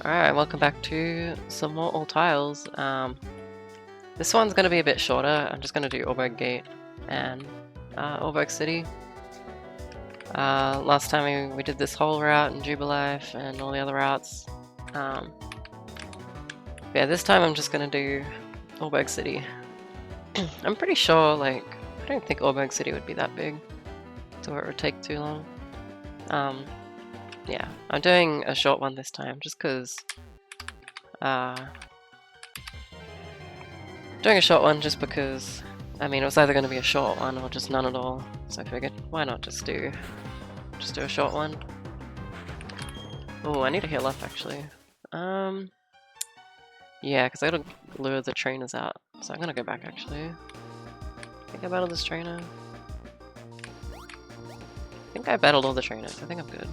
Alright, welcome back to some more All Tiles. This one's going to be a bit shorter. I'm just going to do Auberg Gate and Auberg City. Last time we did this whole route in Jubilife and all the other routes. Yeah, this time I'm just going to do Auberg City. I'm pretty sure, like, I don't think Auberg City would be that big, so it would take too long. Yeah, I'm doing a short one this time, just because doing a short one just because, I mean, it was either going to be a short one or just none at all, so I figured, why not just do a short one. Oh, I need to heal up actually. Yeah, because I gotta lure the trainers out, so I'm gonna go back actually. I think I battled this trainer. I think I battled all the trainers, I think I'm good.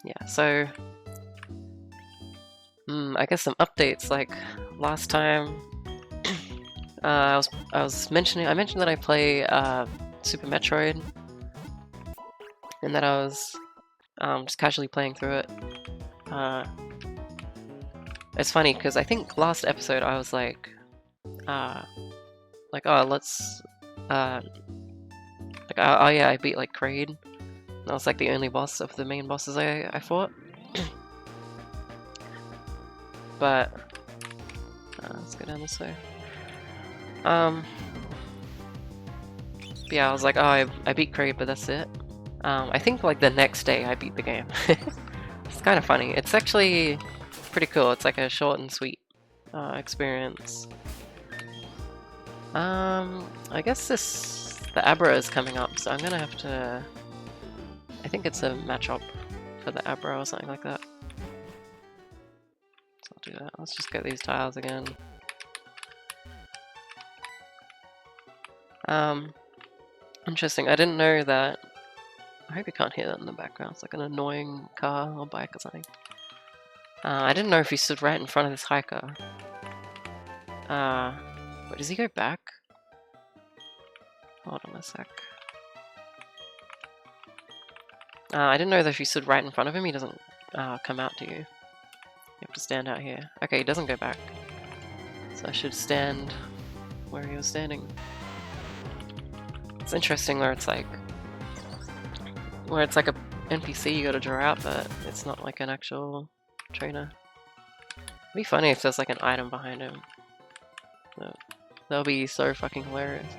Yeah, so I guess some updates. Like last time, I mentioned that I play Super Metroid, and that I was just casually playing through it. It's funny because I think last episode I was like, oh, let's oh yeah, I beat like Kraid. That was like the only boss of the main bosses I fought. But let's go down this way. Yeah, I was like, oh, I beat Kraid, but that's it. I think like the next day I beat the game. It's kind of funny. It's actually pretty cool. It's like a short and sweet experience. I guess the Abra is coming up, so I'm gonna have to. I think it's a matchup for the Abra or something like that. So I'll do that. Let's just get these tiles again. Interesting. I didn't know that. I hope you can't hear that in the background. It's like an annoying car or bike or something. I didn't know if he stood right in front of this hiker. Wait, does he go back? Hold on a sec. I didn't know that if you stood right in front of him, he doesn't come out to you. You have to stand out here. Okay, he doesn't go back. So I should stand where he was standing. It's interesting where it's like a NPC you gotta draw out, but it's not like an actual trainer. It'd be funny if there's like an item behind him. That'll be so fucking hilarious.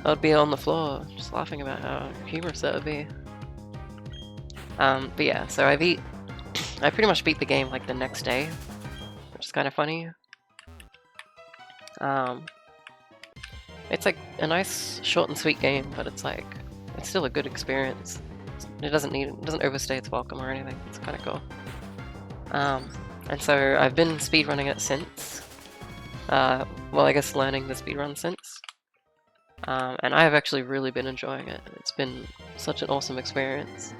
I'd be on the floor just laughing about how humorous that would be. But yeah, so I pretty much beat the game like the next day, which is kind of funny. It's like a nice short and sweet game, but it's still a good experience. It doesn't overstay its welcome or anything. It's kind of cool. And so I've been speedrunning it since. Well, I guess learning the speedrun since. And I have actually really been enjoying it. It's been such an awesome experience.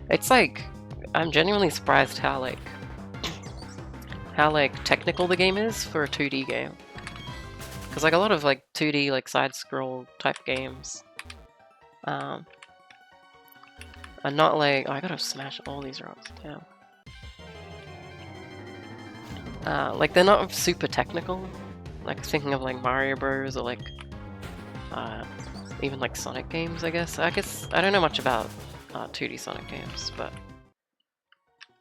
It's like, I'm genuinely surprised how technical the game is for a 2D game. Because like a lot of like 2D like side-scroll type games are not like, oh, I gotta smash all these rocks down. Like they're not super technical. Like thinking of like Mario Bros or like even like Sonic games, I guess. I don't know much about 2D Sonic games, but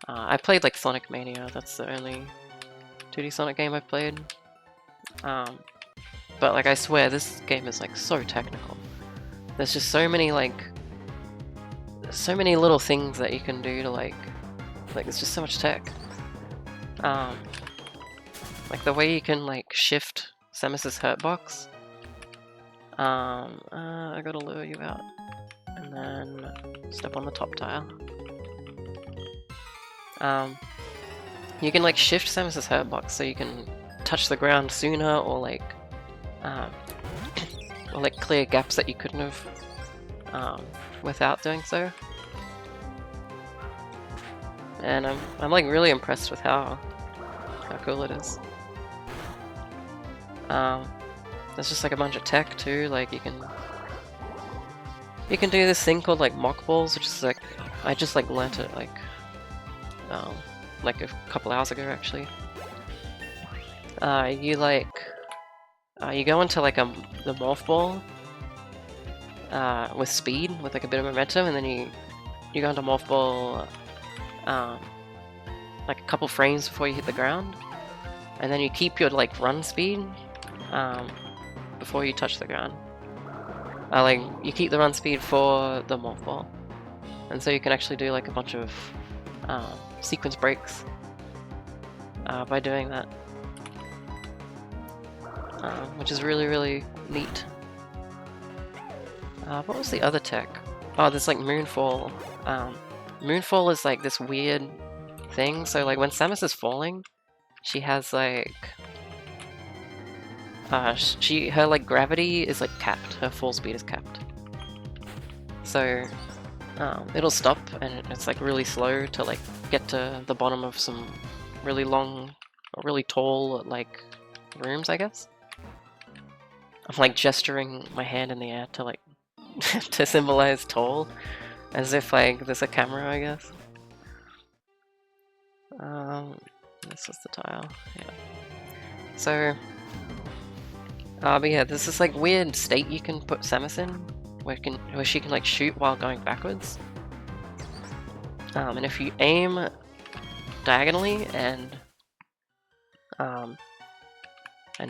I played like Sonic Mania. That's the only 2D Sonic game I've played. But like I swear this game is like so technical. There's just so many little things that you can do to like it's just so much tech. Like the way you can like shift Samus's hurt box. I gotta lure you out and then step on the top tile. You can like shift Samus's hurt box so you can touch the ground sooner or like clear gaps that you couldn't have without doing so. And I'm like really impressed with how cool it is. there's just like a bunch of tech too. Like you can do this thing called like mock balls, which is like I just like learnt it like a couple hours ago actually. You go into like the morph ball with speed, with like a bit of momentum, and then you go into morph ball like a couple frames before you hit the ground, and then you keep your like run speed before you touch the ground. Like you keep the run speed for the morph ball, and so you can actually do like a bunch of sequence breaks by doing that, which is really, really neat. What was the other tech? Oh, there's like Moonfall. Moonfall is like this weird thing. So like when Samus is falling, she has like her like gravity is like capped. Her fall speed is capped. So it'll stop and it's like really slow to like get to the bottom of some really long, or really tall like rooms, I guess. I'm like gesturing my hand in the air to like to symbolize tall, as if like there's a camera, I guess. This is the tile. Yeah. So, but yeah, there's this like weird state you can put Samus in, where she can like shoot while going backwards. And if you aim diagonally and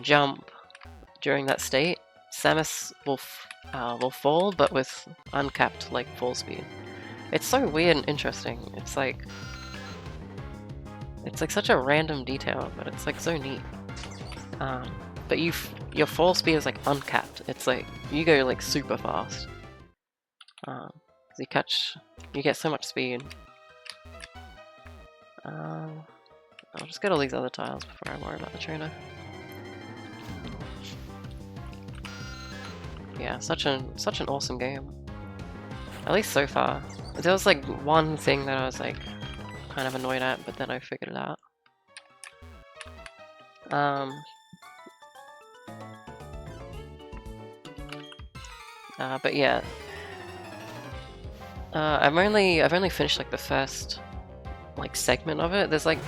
jump during that state, Samus will fall, but with uncapped like fall speed. It's so weird and interesting. It's like such a random detail, but it's like so neat. But your fall speed is like uncapped. It's like you go like super fast. You get so much speed. I'll just get all these other tiles before I worry about the trainer. Yeah, such an awesome game. At least so far. There was like one thing that I was like kind of annoyed at, but then I figured it out. But yeah, I've only finished like the first like segment of it. There's like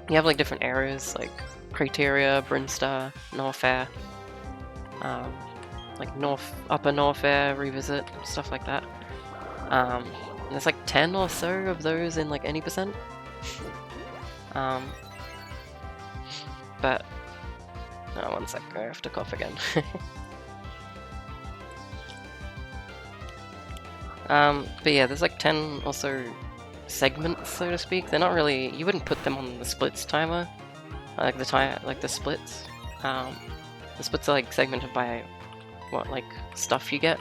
you have like different areas like Criteria, Brinstar, North Air, like Upper North Air, Revisit, stuff like that. There's like 10 or so of those in like any percent. But oh, one sec, I have to cough again. But yeah, there's like 10 or so segments, so to speak. They're not really, you wouldn't put them on the splits timer, like the splits. The splits are like segmented by what like stuff you get,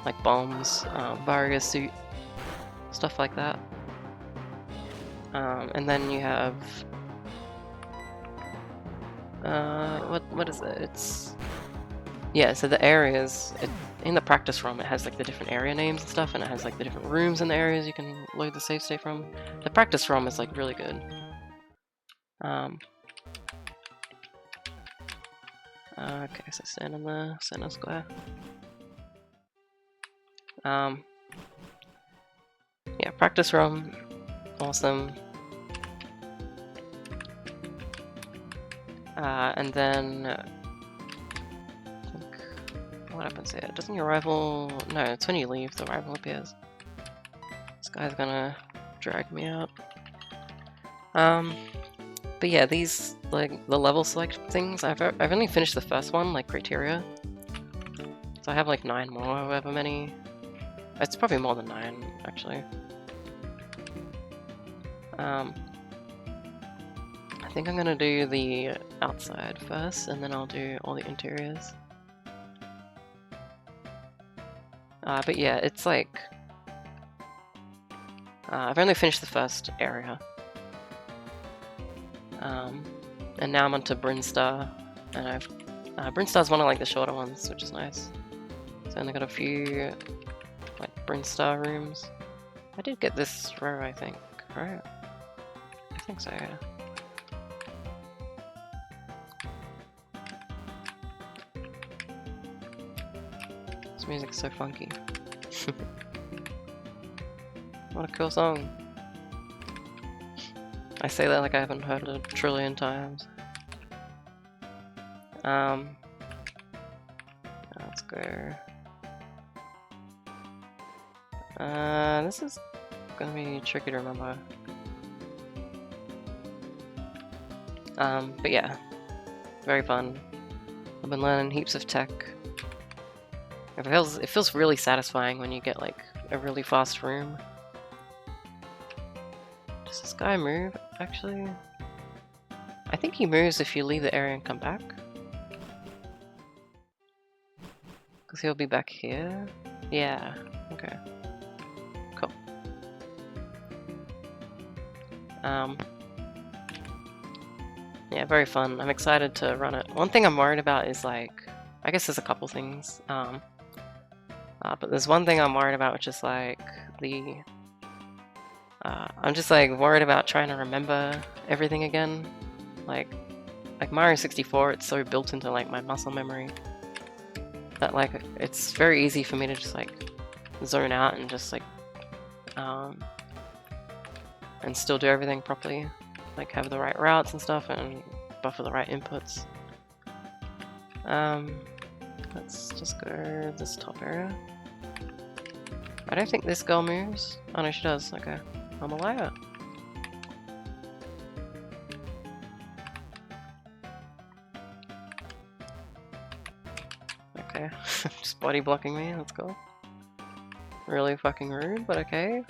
like bombs, barrier suit, stuff like that. And then you have what is it? It's yeah. So the areas in the practice ROM, it has like the different area names and stuff, and it has like the different rooms in the areas you can load the save state from. The practice ROM is like really good. Okay, so stand in the center square. Yeah, practice ROM, awesome. And then I think, what happens here? Doesn't your rival? No, it's when you leave the rival appears. This guy's gonna drag me out. But yeah, these like the level select things. I've only finished the first one, like Criteria. So I have like 9 more, however many. It's probably more than 9 actually. I think I'm gonna do the outside first, and then I'll do all the interiors. But yeah, it's like I've only finished the first area. And now I'm onto Brinstar, and Brinstar's one of like the shorter ones, which is nice. So I only got a few like Brinstar rooms. I did get this row, I think, right? I think so, yeah. This music's so funky. What a cool song. I say that like I haven't heard it a trillion times. Let's go. This is gonna be tricky to remember. But yeah, very fun. I've been learning heaps of tech. It feels really satisfying when you get like a really fast room. Does this guy move, actually? I think he moves if you leave the area and come back. Because he'll be back here. Yeah, okay. Cool. Yeah, very fun. I'm excited to run it. One thing I'm worried about is like, I guess there's a couple things. But there's one thing I'm worried about, which is like the... I'm just like worried about trying to remember everything again. Like Mario 64, it's so built into like my muscle memory that like it's very easy for me to just like zone out and just like and still do everything properly, like have the right routes and stuff and buffer the right inputs. Let's just go this top area. I don't think this girl moves. Oh no, she does. Okay, I'm a liar. Okay, just body blocking me. Let's go. Really fucking rude, but okay.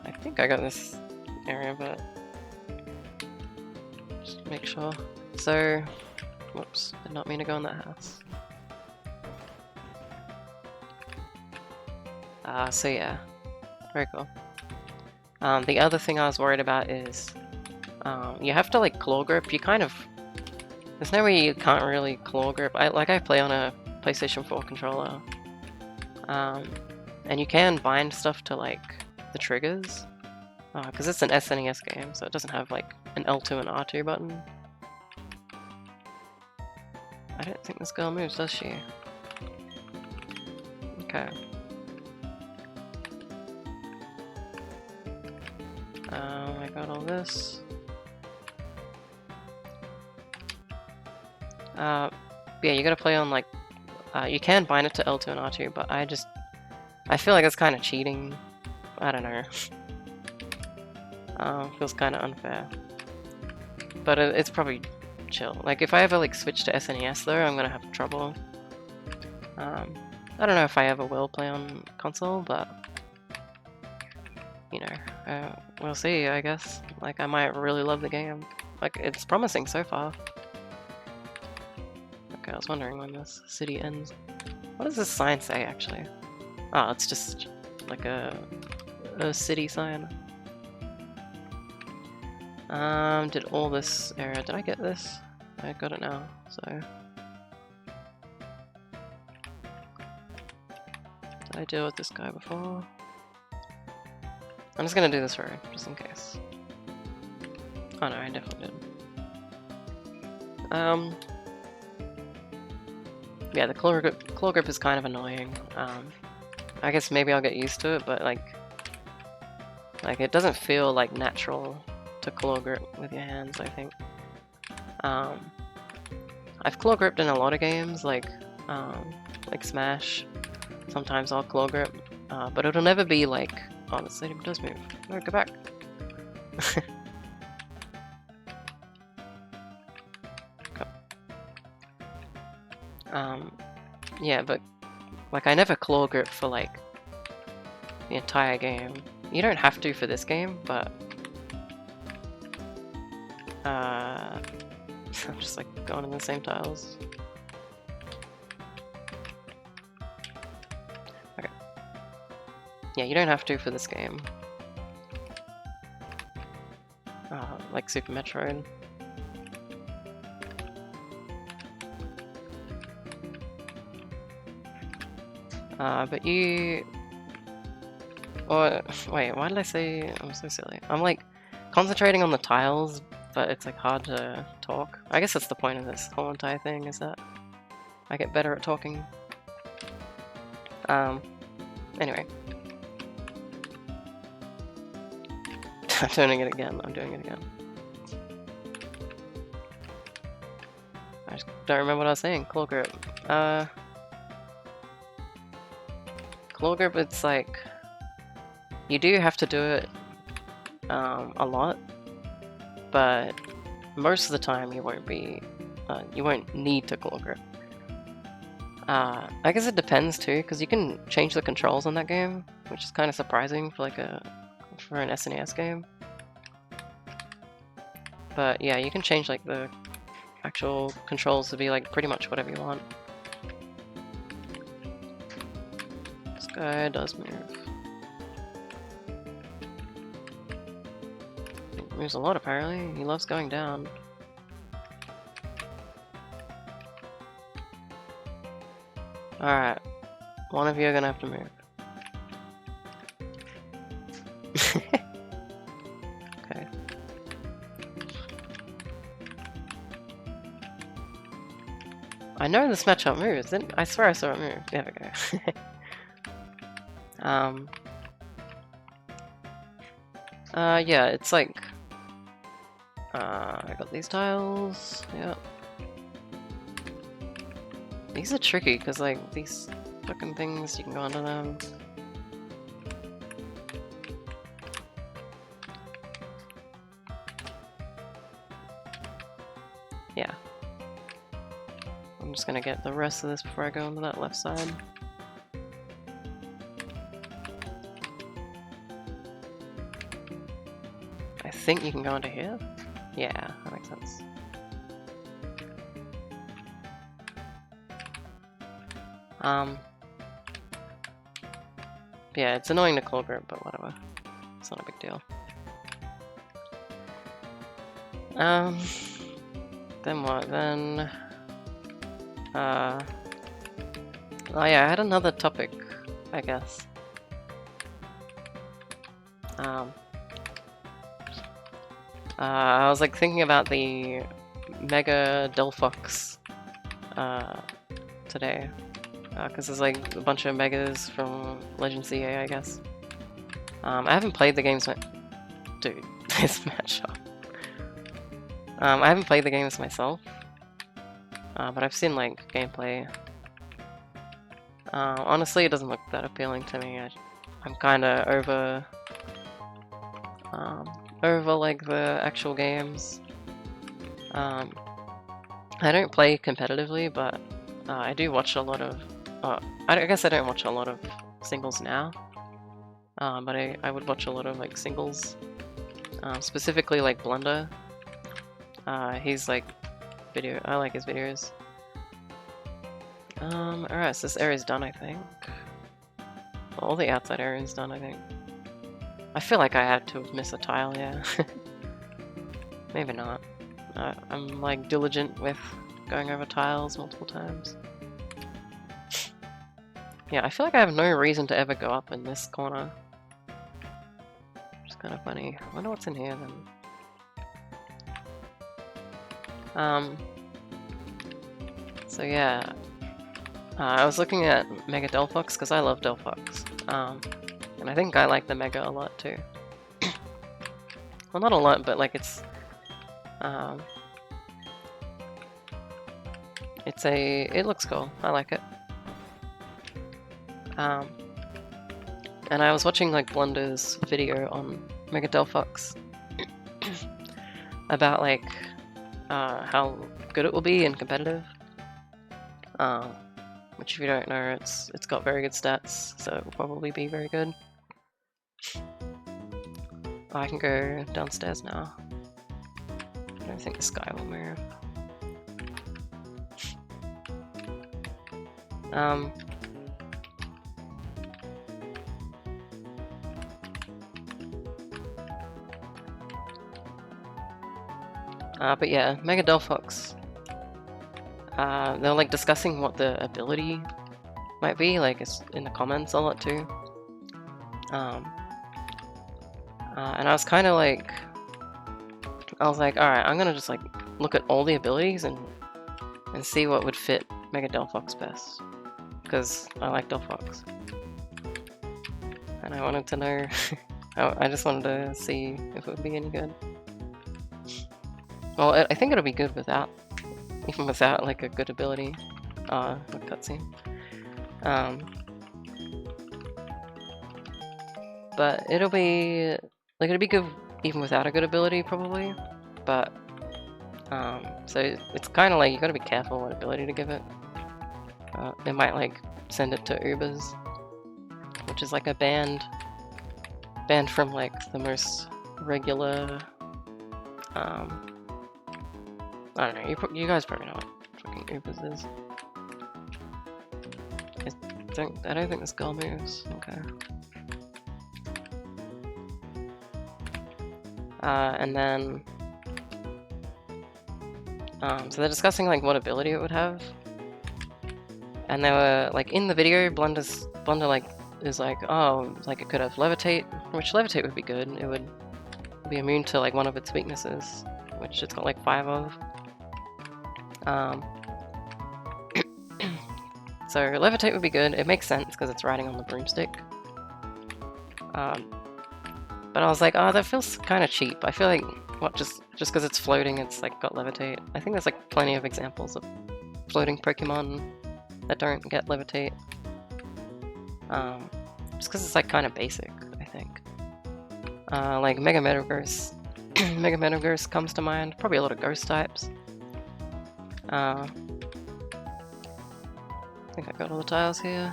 I think I got this area, but just make sure. So, whoops, did not mean to go in that house. So yeah, very cool. The other thing I was worried about is you have to like claw grip. You kind of, there's no way you can't really claw grip. I play on a PlayStation 4 controller, and you can bind stuff to like the triggers, because it's an SNES game, so it doesn't have like an L2 and R2 button. I don't think this girl moves, does she? Okay. I got all this. Yeah, you gotta play on like, you can bind it to L2 and R2, but I feel like it's kind of cheating. I don't know. Feels kind of unfair. But it's probably chill. Like if I ever like switch to SNES though, I'm gonna have trouble. I don't know if I ever will play on console, but you know, we'll see, I guess. Like, I might really love the game. Like, it's promising so far. Okay, I was wondering when this city ends. What does this sign say, actually? Oh, it's just like a city sign. Did all this area... Did I get this? I got it now, so... Did I deal with this guy before? I'm just gonna do this road, just in case. Oh no, I definitely did. Yeah, the claw grip is kind of annoying. I guess maybe I'll get used to it, but like it doesn't feel like natural to claw grip with your hands, I think. I've claw gripped in a lot of games, like Smash. Sometimes I'll claw grip, but it'll never be like... Oh, the stadium does move. No, go back. Cool. Yeah, but like I never claw grip for like the entire game. You don't have to for this game, but I'm just like going in the same tiles. Yeah, you don't have to for this game. Like Super Metroid. But you... Or, wait, why did I say... I'm so silly. I'm like concentrating on the tiles but it's like hard to talk. I guess that's the point of this whole entire thing, is that I get better at talking. Anyway. I'm doing it again. I just don't remember what I was saying. Claw grip. Claw grip, it's like, you do have to do it a lot, but most of the time you won't need to claw grip. I guess it depends too, because you can change the controls on that game, which is kind of surprising for like for an SNES game. But yeah, you can change like the actual controls to be like pretty much whatever you want. This guy does move. He moves a lot apparently. He loves going down. Alright. One of you are gonna have to move. Okay. I know this matchup moves. I swear I saw it move. There we go. Yeah, it's like I got these tiles. Yeah. These are tricky because like these fucking things, you can go under them. Yeah. I'm just gonna get the rest of this before I go onto that left side. I think you can go under here? Yeah, that makes sense. Yeah, it's annoying to claw grip, but whatever. It's not a big deal. Then what? Then oh yeah, I had another topic, I guess. I was like thinking about the Mega Delphox today, because there's like a bunch of megas from Legend CA, I guess. I haven't played the games. Dude, this matchup. I haven't played the games myself, but I've seen like gameplay. Honestly, it doesn't look that appealing to me. I'm kind of over like the actual games. I don't play competitively, but I do watch a lot of. I guess I don't watch a lot of singles now, but I would watch a lot of like singles, specifically like Blunder. He's like I like his videos. Alright, so this area's done, I think. All the outside area's done, I think. I feel like I had to miss a tile, yeah. Maybe not. I'm like diligent with going over tiles multiple times. Yeah, I feel like I have no reason to ever go up in this corner. It's kind of funny. I wonder what's in here then. So yeah, I was looking at Mega Delphox because I love Delphox, and I think I like the Mega a lot too. Well, not a lot, but like it looks cool. I like it. And I was watching like Blunder's video on Mega Delphox about like how good it will be in competitive. Which if you don't know, it's got very good stats, so it will probably be very good. Oh, I can go downstairs now. I don't think this guy will move. But yeah, Mega Delphox. They're like discussing what the ability might be, like it's in the comments a lot too. And I was kind of like I was like, alright, I'm gonna just like look at all the abilities and see what would fit Mega Delphox best. Because I like Delphox. And I wanted to know, I just wanted to see if it would be any good. Well, I think it'll be good without, even without like a good ability, a cutscene. But it'll be, like it'll be good even without a good ability probably, but so it's kind of like you gotta be careful what ability to give it. They might like send it to Ubers, which is like a banned from like the most regular. I don't know. You guys probably know what fucking Ubers is. I don't think this girl moves. Okay. And then so they're discussing like what ability it would have, and they were like in the video, Blunder like is like, oh, like it could have levitate, which levitate would be good. It would be immune to like one of its weaknesses, which it's got like 5 of. So levitate would be good. It makes sense because it's riding on the broomstick. But I was like, oh, that feels kind of cheap. I feel like, what, just because it's floating, it's like got levitate. I think there's like plenty of examples of floating Pokemon that don't get levitate. Just because it's like kind of basic, I think. Like Mega Metagross. Mega Metagross comes to mind. Probably a lot of ghost types. I think I got all the tiles here.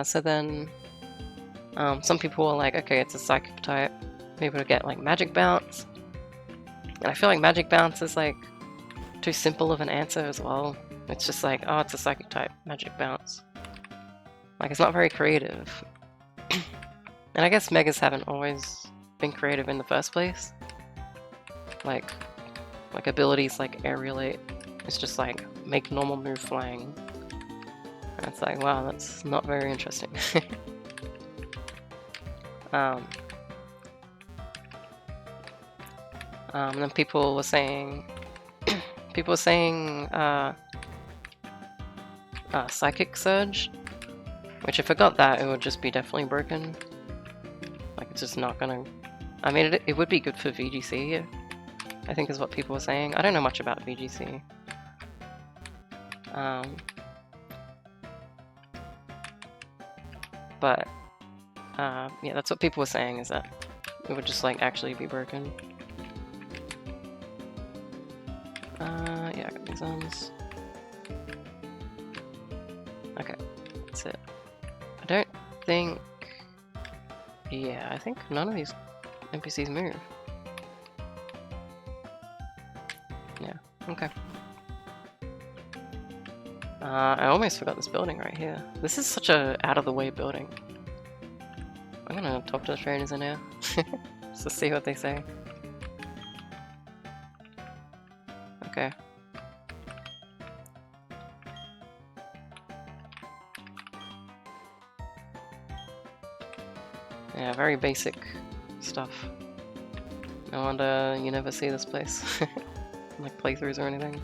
So then some people are like, okay, it's a psychic type. Maybe it'll get like Magic Bounce. And I feel like Magic Bounce is like too simple of an answer as well. It's just like, oh, it's a psychic type, Magic Bounce. Like, it's not very creative. And I guess Megas haven't always been creative in the first place. Like abilities like Aerialate. It's just like, make normal move flying. And it's like, wow, that's not very interesting. And then people were saying, Psychic Surge, which if I got that, it would just be definitely broken. Like, it's just not gonna. I mean, it would be good for VGC, I think is what people were saying. I don't know much about VGC. But yeah, that's what people were saying, is that it would just like actually be broken. Yeah, I got these ones. Okay, that's it. I don't think. Yeah, I think none of these NPCs move. Yeah, okay. I almost forgot this building right here. This is such a out-of-the-way building. I'm gonna talk to the trainers in here, just to see what they say. Okay. Yeah, very basic stuff. No wonder you never see this place. Like playthroughs or anything.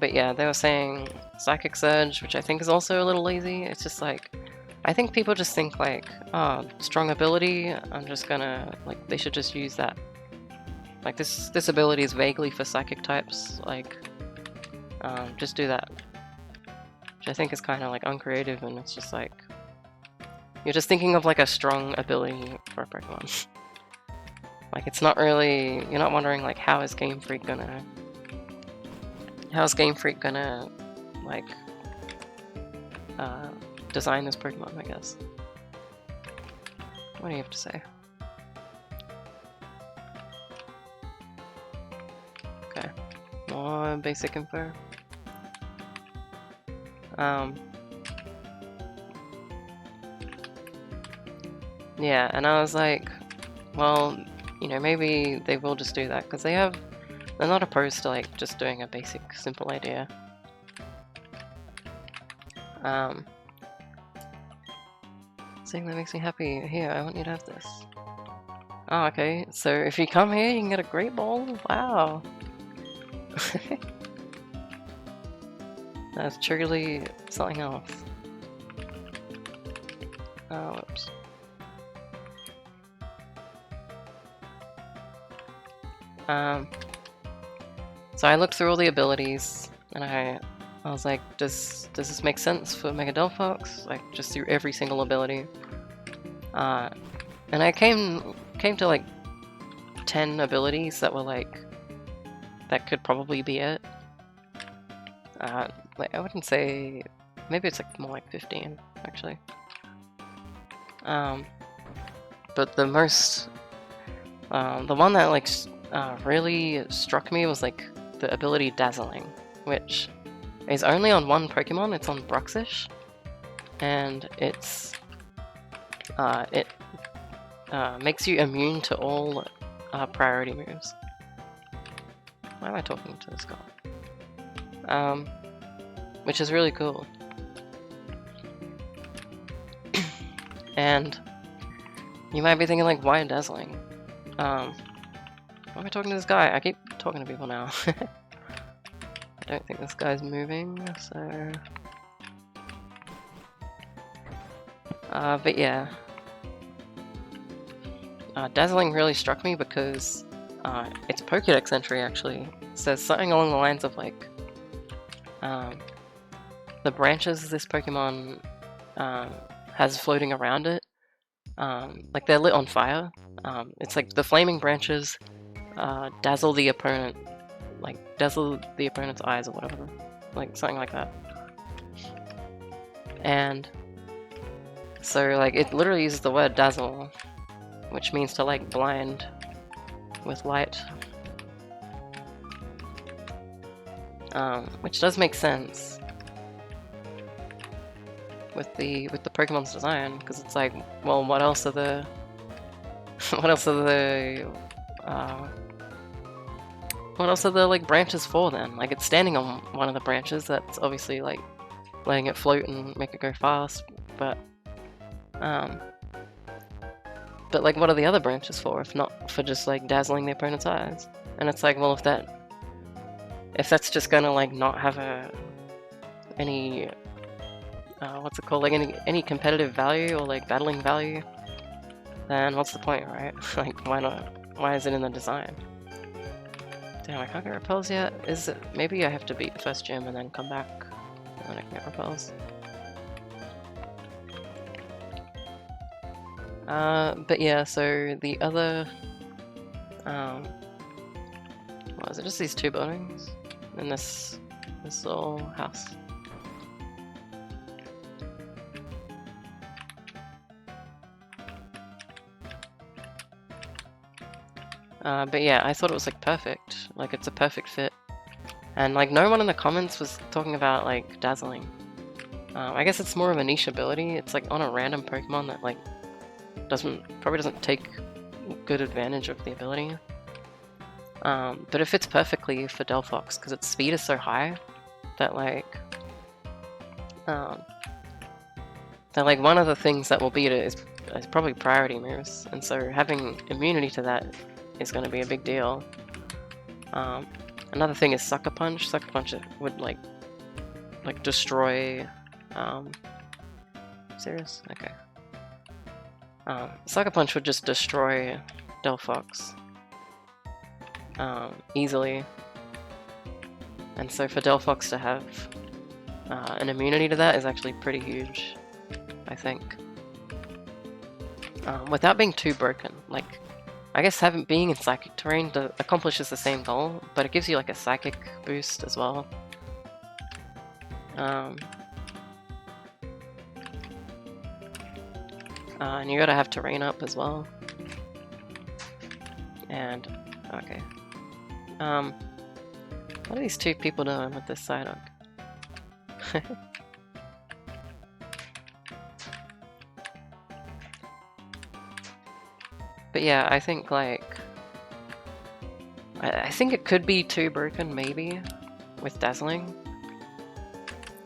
But yeah, they were saying Psychic Surge, which I think is also a little lazy. It's just like, I think people just think like, oh, strong ability, I'm just gonna, like, they should just use that. Like, this ability is vaguely for psychic types, like, just do that. Which I think is kind of like uncreative, and it's just like, you're just thinking of like a strong ability for a Pokemon. Like, it's not really, you're not wondering like, how is Game Freak gonna like design this Pokemon, I guess. What do you have to say? Okay, more basic info. Yeah, and I was like, well, you know, maybe they will just do that, because they're not opposed to like just doing a basic, simple idea. Something that makes me happy. Here, I want you to have this. Oh, okay. So if you come here, you can get a great ball. Wow. That's truly something else. Oh, whoops. So I looked through all the abilities, and I was like, does this make sense for Mega Delphox? Like, just through every single ability. And I came to like 10 abilities that were like, that could probably be it. Like, I wouldn't say, maybe it's like more like 15 actually. But the most, the one that like really struck me was like the ability Dazzling, which is only on one Pokemon. It's on Bruxish, and it's it makes you immune to all priority moves. Why am I talking to this guy? Which is really cool. And you might be thinking like, why Dazzling? Why am I talking to this guy? I keep talking to people now. I don't think this guy's moving, so... but yeah. Dazzling really struck me because its Pokédex entry actually says something along the lines of like, the branches this Pokemon has floating around it, like they're lit on fire. It's like the flaming branches dazzle the opponent, like dazzle the opponent's eyes or whatever, like something like that. And so like it literally uses the word dazzle, which means to like blind with light, which does make sense with the Pokemon's design, because it's like, well, what else are the like branches for then? Like, it's standing on one of the branches, that's obviously like letting it float and make it go fast, but like, what are the other branches for if not for just like dazzling the opponent's eyes? And it's like, well, if that's just gonna like not have any what's it called, like any competitive value or like battling value, then what's the point, right? Like, why not? Why is it in the design? Damn, I can't get repels yet. Is it? Maybe I have to beat the first gym and then come back and then I can get repels. But yeah, so the other, what is it? Just these two buildings in this little house. But yeah, I thought it was like perfect. Like, it's a perfect fit. And like, no one in the comments was talking about like dazzling. I guess it's more of a niche ability. It's like on a random Pokemon that like probably doesn't take good advantage of the ability. But it fits perfectly for Delphox because its speed is so high that like one of the things that will beat it is probably priority moves, and so having immunity to that is going to be a big deal. Another thing is Sucker Punch. Sucker Punch would like destroy. Serious? Okay. Sucker Punch would just destroy Delphox easily, and so for Delphox to have an immunity to that is actually pretty huge, I think. Without being too broken. Like, I guess being in Psychic terrain accomplishes the same goal, but it gives you like a Psychic boost as well. And you gotta have terrain up as well. And, okay. What are these two people doing with this Psyduck? But yeah, I think like, I think it could be too broken maybe with Dazzling.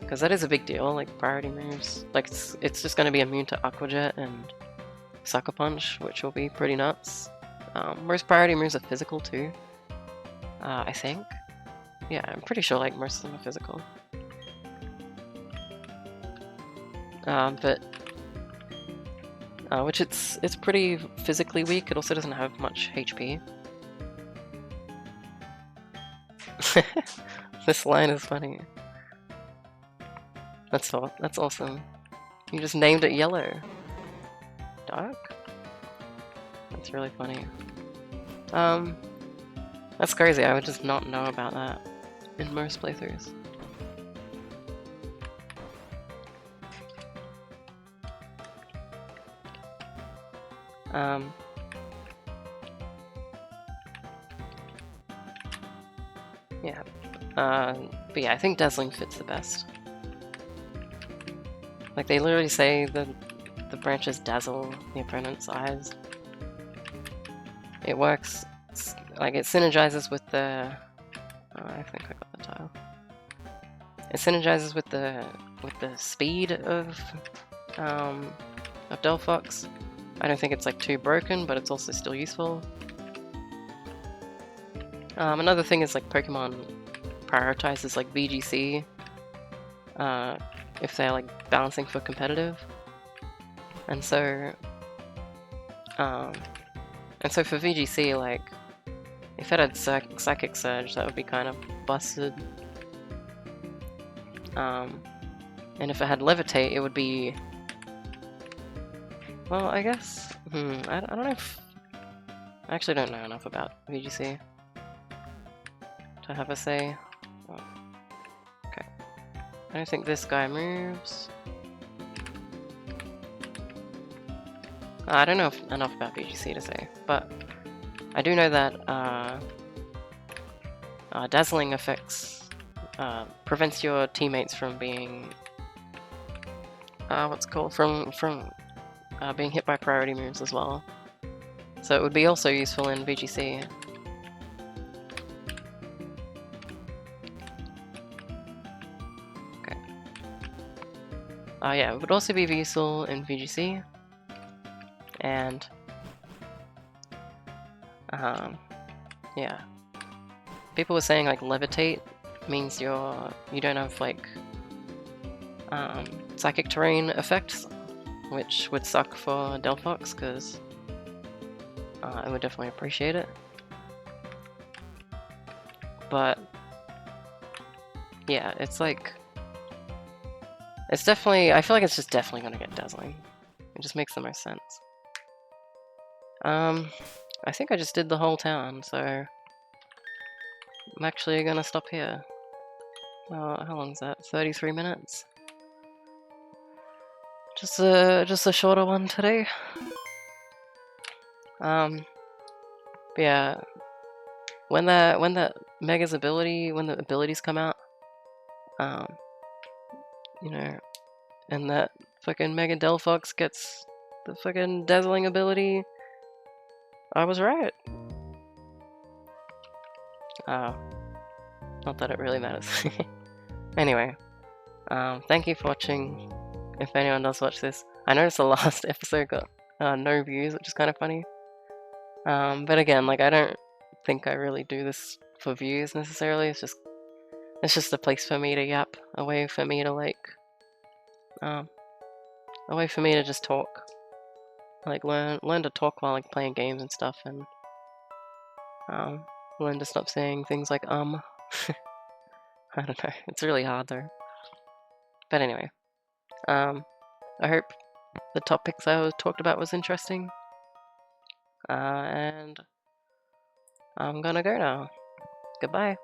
because that is a big deal. Like priority moves, like it's just going to be immune to Aqua Jet and Sucker Punch, which will be pretty nuts. Most priority moves are physical too. I think. Yeah, I'm pretty sure like most of them are physical. Which it's pretty physically weak. It also doesn't have much HP. This line is funny. That's awesome. You just named it yellow. Dark? That's really funny. That's crazy. I would just not know about that in most playthroughs. Yeah. But yeah, I think Dazzling fits the best. Like they literally say the branches dazzle the opponent's eyes. It works. Like it synergizes with the. I think I got the tile. It synergizes with the speed of Delphox. I don't think it's like too broken, but it's also still useful. Another thing is like Pokemon prioritizes like VGC if they're like balancing for competitive, and so for VGC, like if it had Psychic Surge, that would be kind of busted. And if it had Levitate, it would be. Well, I guess. I don't know if. I actually don't know enough about VGC to have a say. Oh. Okay. I don't think this guy moves. I don't know enough about VGC to say, but I do know that Dazzling affects prevents your teammates from being from being hit by priority moves as well. So it would be also useful in VGC. Okay. Yeah, it would also be useful in VGC. And yeah. People were saying like Levitate means you don't have like psychic terrain effects, which would suck for Delphox because I would definitely appreciate it. But yeah, it's like it's definitely. I feel like it's just definitely gonna get Dazzling. It just makes the most sense. I think I just did the whole town, so I'm actually gonna stop here. How long is that? 33 minutes. Just a shorter one today. But yeah, when the abilities come out, you know, and that fucking Mega Delphox gets the fucking Dazzling ability, I was right. Not that it really matters. Anyway, thank you for watching. If anyone does watch this, I noticed the last episode got no views, which is kind of funny. But again, like I don't think I really do this for views necessarily. It's just a place for me to yap, a way for me to like, a way for me to just talk, like learn to talk while like playing games and stuff, and learn to stop saying things like I don't know. It's really hard though. But anyway, I hope the topics I talked about was interesting. And I'm gonna go now. Goodbye.